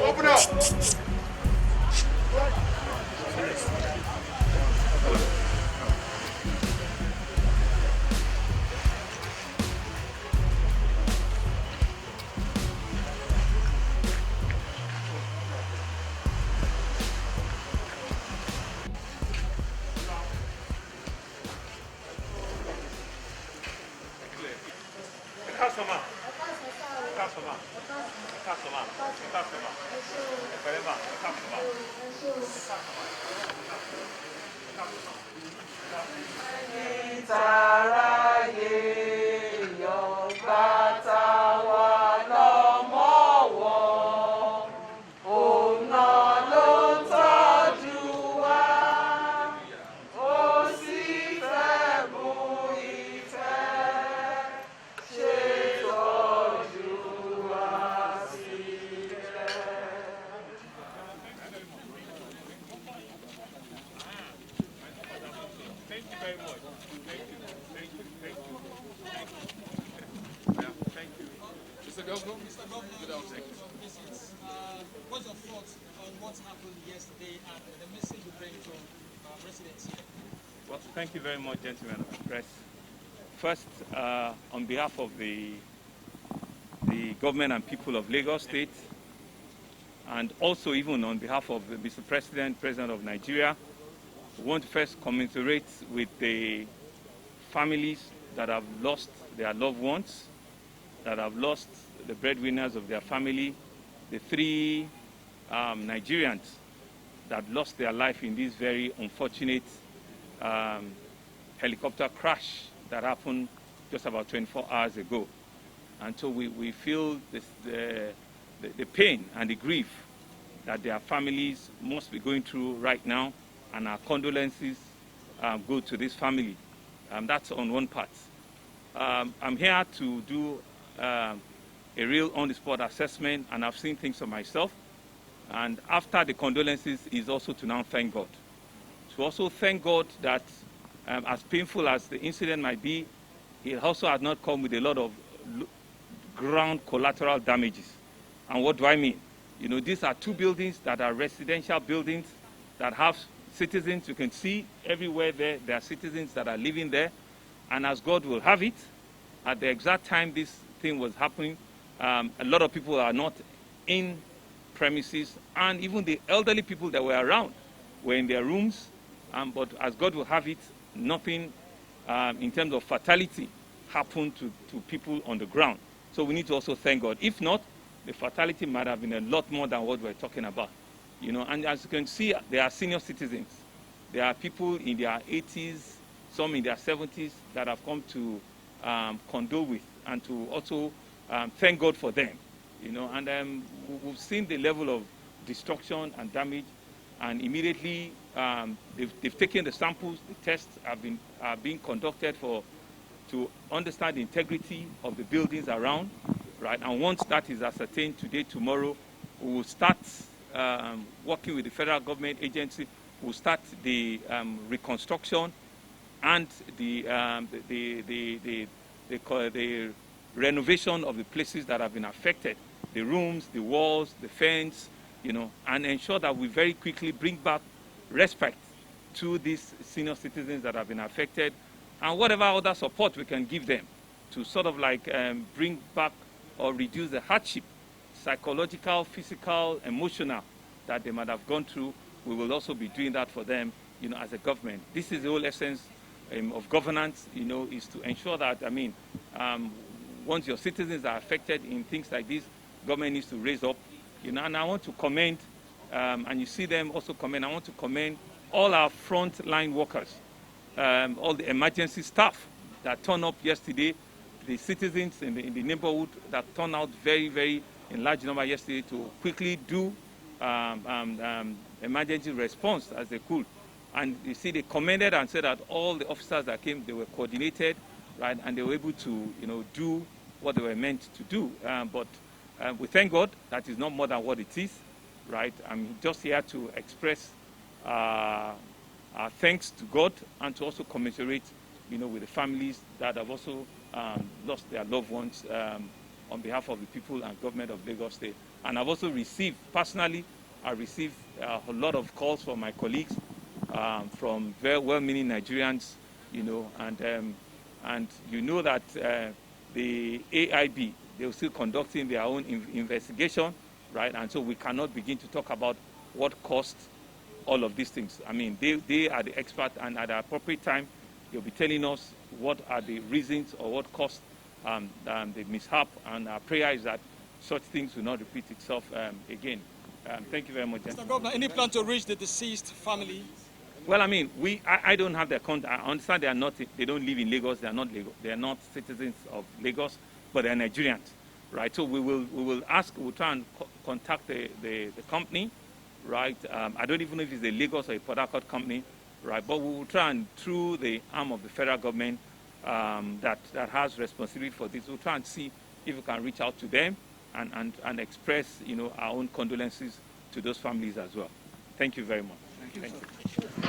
Open up. What's your thoughts on what happened yesterday and the message you bring to residents here? Well, thank you very much, gentlemen of the press. First, on behalf of the government and people of Lagos State, and also even on behalf of Mr. President of Nigeria, we want to first commiserate with the families that have lost their loved ones, that have lost the breadwinners of their family, the three Nigerians that lost their life in this very unfortunate helicopter crash that happened just about 24 hours ago. And so we feel the pain and the grief that their families must be going through right now, and our condolences go to this family. That's on one part. I'm here to do a real on-the-spot assessment, and I've seen things for myself. And after the condolences is also to now thank God. To also thank God that as painful as the incident might be, it also has not come with a lot of ground collateral damages. And what do I mean? You know, these are two buildings that are residential buildings that have citizens. You can see everywhere there are citizens that are living there. And as God will have it, at the exact time this thing was happening, a lot of people are not in premises, and even the elderly people that were around were in their rooms. But as God will have it, nothing in terms of fatality happened to people on the ground. So we need to also thank God. If not, the fatality might have been a lot more than what we're talking about. You know, and as you can see, there are senior citizens. There are people in their 80s, some in their 70s that have come to condole with and to also thank God for them. You know, and we've seen the level of destruction and damage, and immediately they've taken the samples. The tests are being conducted to understand the integrity of the buildings around, right? And once that is ascertained today, tomorrow, we will start working with the federal government agency. We'll start the reconstruction and the renovation of the places that have been affected, the rooms, the walls, the fence, you know, and ensure that we very quickly bring back respite to these senior citizens that have been affected, and whatever other support we can give them to sort of like bring back or reduce the hardship, psychological, physical, emotional, that they might have gone through. We will also be doing that for them, you know, as a government. This is the whole essence of governance, you know, is to ensure that, I mean, once your citizens are affected in things like this, government needs to raise up, you know. And I want to commend, and you see them also commend, I want to commend all our frontline workers, all the emergency staff that turned up yesterday, the citizens in the neighborhood that turned out very, very in large number yesterday to quickly do emergency response as they could. And you see, they commended and said that all the officers that came, they were coordinated, right, and they were able to, you know, do what they were meant to do. But we thank God that is not more than what it is, right? I'm just here to express our thanks to God and to also commiserate, with the families that have also lost their loved ones on behalf of the people and government of Lagos State. And I've also received, personally, I received a lot of calls from my colleagues, from very well-meaning Nigerians, and you know that the AIB, they're still conducting their own investigation, right? And so we cannot begin to talk about what caused all of these things. I mean, they are the experts, and at the appropriate time, they'll be telling us what are the reasons or what caused the mishap. And our prayer is that such things will not repeat itself again. Thank you very much. Mr. Governor, any plan to reach the deceased family? Well, I mean, I don't have their contact. I understand they don't live in Lagos. They are not citizens of Lagos, but they're Nigerians, right? So we will try and contact the company, right? I don't even know if it's a Lagos or a Port Harcourt company, right? But we will try and, through the arm of the federal government that has responsibility for this, we'll try and see if we can reach out to them and express, our own condolences to those families as well. Thank you very much. Thank you.